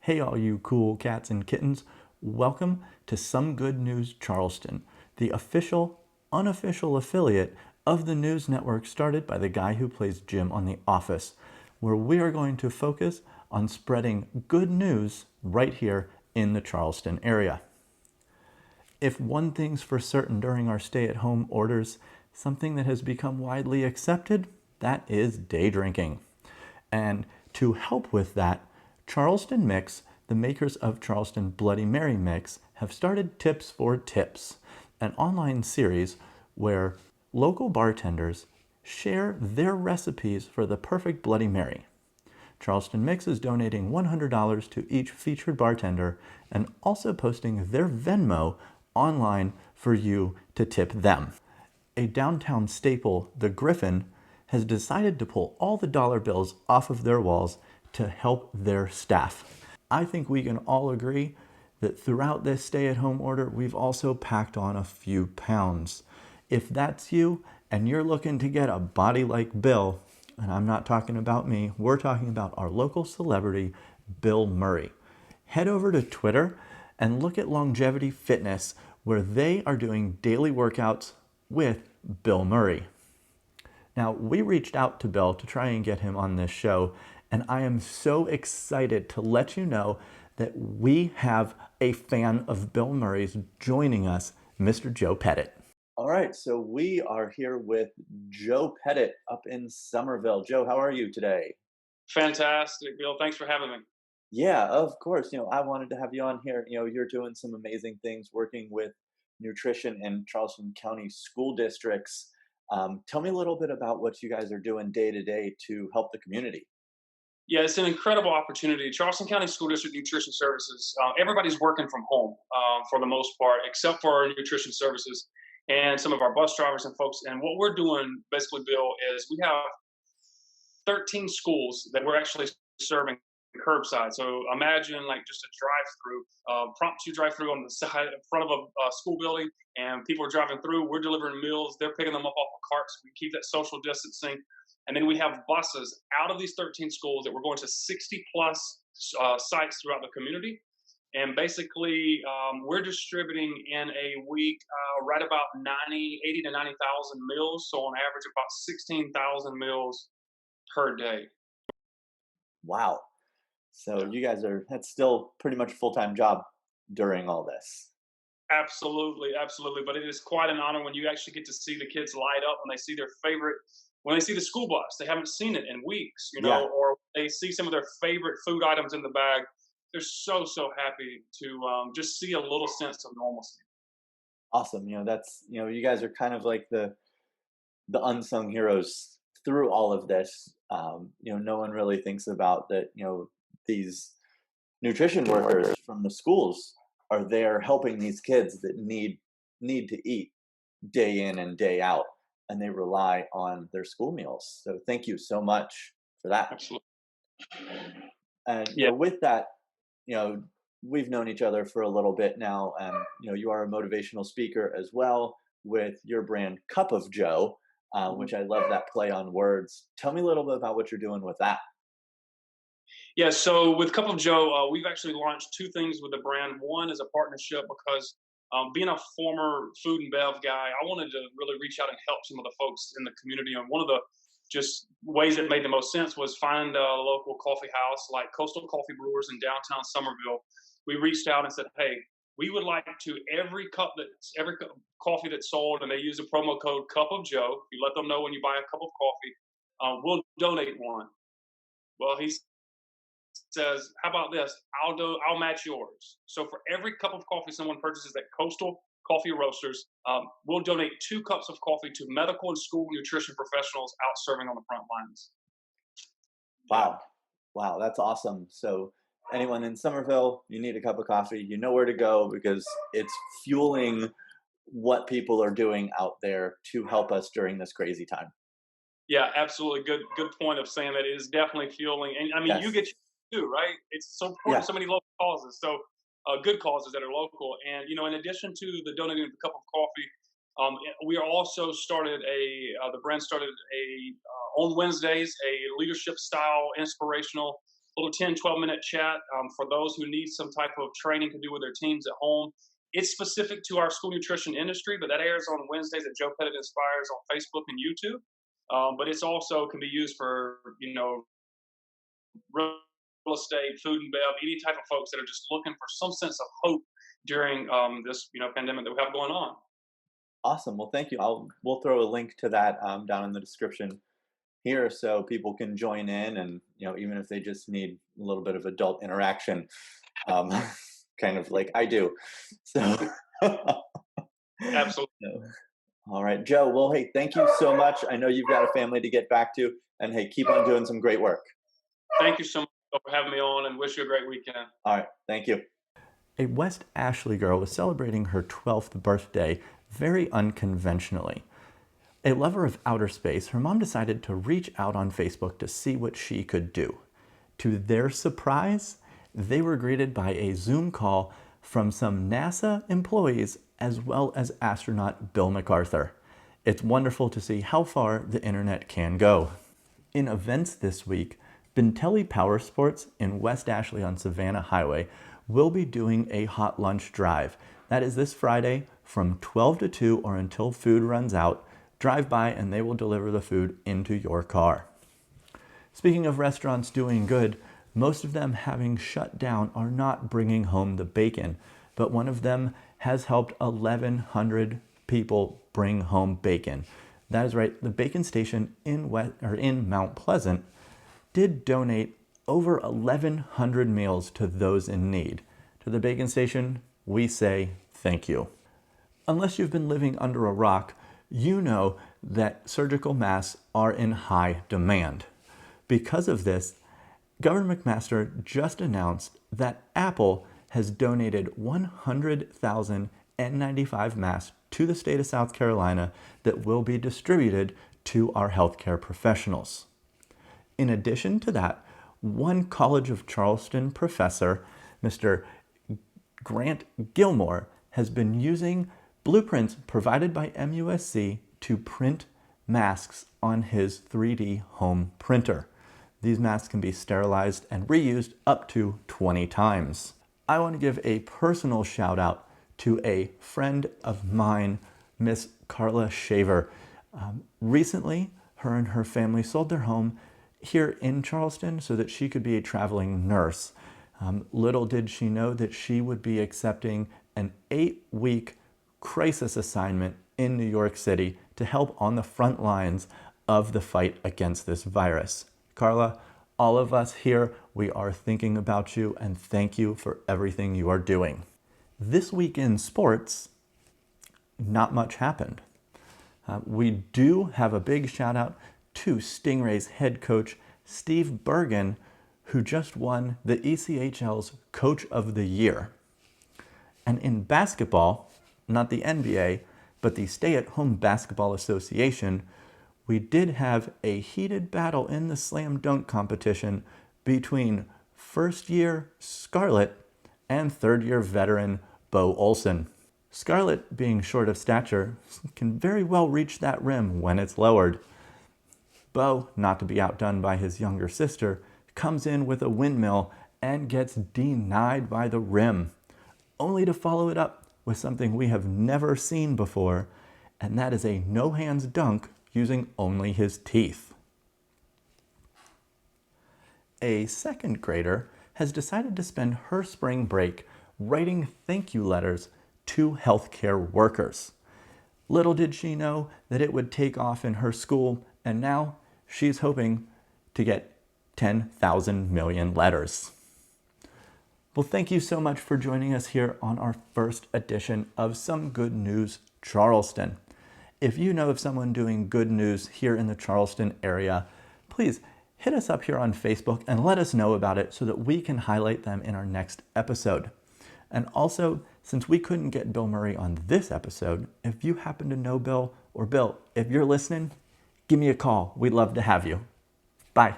Hey, all you cool cats and kittens. Welcome to Some Good News Charleston, the official, unofficial affiliate of the news network started by the guy who plays Jim on The Office, where we are going to focus on spreading good news right here in the Charleston area. If one thing's for certain during our stay-at-home orders, something that has become widely accepted, that is day drinking. And to help with that, Charleston Mix, the makers of Charleston Bloody Mary Mix, have started Tips for Tips, an online series where local bartenders share their recipes for the perfect Bloody Mary. Charleston Mix is donating $100 to each featured bartender and also posting their Venmo online for you to tip them. A downtown staple, the Griffin, has decided to pull all the dollar bills off of their walls to help their staff. I think we can all agree that throughout this stay-at-home order, we've also packed on a few pounds. If that's you and you're looking to get a body like Bill, and I'm not talking about me, we're talking about our local celebrity, Bill Murray. Head over to Twitter and look at Longevity Fitness, where they are doing daily workouts with Bill Murray. Now, we reached out to Bill to try and get him on this show, and I am so excited to let you know that we have a fan of Bill Murray's joining us, Mr. Joe Pettit. All right, so we are here with Joe Pettit up in Somerville. Joe, how are you today? Fantastic, Bill. Thanks for having me. Yeah, of course. I wanted to have you on here. You're doing some amazing things working with nutrition in Charleston County school districts. Tell me a little bit about what you guys are doing day to day to help the community. Yeah, it's an incredible opportunity. Charleston County School District Nutrition Services, everybody's working from home for the most part, except for our nutrition services and some of our bus drivers and folks. And what we're doing, basically, Bill, is we have 13 schools that we're actually serving curbside. So imagine like just a drive-through, prompt drive through on the side in front of a school building, and people are driving through. We're delivering meals. They're picking them up off of carts. We keep that social distancing, and then we have buses out of these 13 schools that we're going to 60 plus sites throughout the community. And basically, we're distributing in a week right about 80 to 90,000 meals. So on average, about 16,000 meals per day. Wow. So you guys that's still pretty much a full-time job during all this. Absolutely, absolutely. But it is quite an honor when you actually get to see the kids light up when they see their favorite, when they see the school bus. They haven't seen it in weeks, Yeah, or they see some of their favorite food items in the bag. They're so, so happy to just see a little sense of normalcy. awesome. You guys are kind of like the unsung heroes through all of this. No one really thinks about that. These nutrition workers from the schools are there helping these kids that need to eat day in and day out, and they rely on their school meals. So thank you so much for that. Absolutely. And Yeah. with that, you know, we've known each other for a little bit now, and you are a motivational speaker as well with your brand Cup of Joe, which I love that play on words. Tell me a little bit about what you're doing with that. Yeah, so with Cup of Joe, we've actually launched two things with the brand. One is a partnership because being a former food and bev guy, I wanted to really reach out and help some of the folks in the community. And one of the just ways that made the most sense was find a local coffee house like Coastal Coffee Brewers in downtown Somerville. We reached out and said, hey, we would like to every coffee that's sold, and they use a promo code Cup of Joe. You let them know when you buy a cup of coffee, we'll donate one. Well, he says, "How about this? I'll match yours." So for every cup of coffee someone purchases at Coastal Coffee Roasters, we'll donate 2 cups of coffee to medical and school nutrition professionals out serving on the front lines. Yeah, Wow, wow, that's awesome. So anyone in Somerville, you need a cup of coffee, you know where to go because it's fueling what people are doing out there to help us during this crazy time. yeah, absolutely. Good point of saying that it is definitely fueling. And I mean, you Yes. get too right. It's so important. Yeah. So many local causes. So good causes that are local. And in addition to the donating the cup of coffee, we are also started the brand started a on Wednesdays a leadership style inspirational little 10, 12-minute chat for those who need some type of training to do with their teams at home. It's specific to our school nutrition industry, but that airs on Wednesdays at Joe Pettit Inspires on Facebook and YouTube. But it's also can be used for, real estate, food and bev, any type of folks that are just looking for some sense of hope during this, pandemic that we have going on. Awesome. Well, thank you. We'll throw a link to that down in the description here so people can join in, and even if they just need a little bit of adult interaction, um, kind of like I do. So, Absolutely. all right, Joe. Well, hey, thank you so much. I know you've got a family to get back to, and hey, keep on doing some great work. Thank you so much for having me on, and wish you a great weekend. All right, thank you. A West Ashley girl was celebrating her 12th birthday very unconventionally. A lover of outer space, her mom decided to reach out on Facebook to see what she could do. To their surprise, they were greeted by a Zoom call from some NASA employees as well as astronaut Bill MacArthur. It's wonderful to see how far the internet can go. In events this week, Bintelli Power Sports in West Ashley on Savannah Highway will be doing a hot lunch drive. That is this Friday from 12 to 2 or until food runs out. Drive by and they will deliver the food into your car. Speaking of restaurants doing good, most of them having shut down are not bringing home the bacon, but one of them has helped 1,100 people bring home bacon. That is right, the Bacon Station in Mount Pleasant did donate over 1,100 meals to those in need. To the Bacon Station, we say thank you. Unless you've been living under a rock, you know that surgical masks are in high demand. Because of this, Governor McMaster just announced that Apple has donated 100,000 N95 masks to the state of South Carolina that will be distributed to our healthcare professionals. In addition to that, one College of Charleston professor, Mr. Grant Gilmore, has been using blueprints provided by MUSC to print masks on his 3D home printer. These masks can be sterilized and reused up to 20 times. I want to give a personal shout out to a friend of mine, Miss Carla Shaver. Recently, her and her family sold their home here in Charleston so that she could be a traveling nurse. Little did she know that she would be accepting an 8-week crisis assignment in New York City to help on the front lines of the fight against this virus. Carla, all of us here, we are thinking about you and thank you for everything you are doing. This week in sports, not much happened. We do have a big shout out to Stingrays head coach Steve Bergen, who just won the ECHL's Coach of the Year. And in basketball, not the NBA, but the Stay-at-Home Basketball Association, we did have a heated battle in the slam dunk competition between first-year Scarlett and third-year veteran Bo Olson. Scarlett, being short of stature, can very well reach that rim when it's lowered. Bo, not to be outdone by his younger sister, comes in with a windmill and gets denied by the rim, only to follow it up with something we have never seen before, and that is a no-hands dunk using only his teeth. A second grader has decided to spend her spring break writing thank you letters to healthcare workers. Little did she know that it would take off in her school, and now she's hoping to get 10,000 million letters. Well, thank you so much for joining us here on our first edition of Some Good News Charleston. If you know of someone doing good news here in the Charleston area, please hit us up here on Facebook and let us know about it so that we can highlight them in our next episode. And also, since we couldn't get Bill Murray on this episode, if you happen to know Bill, or Bill, if you're listening, give me a call. We'd love to have you. Bye.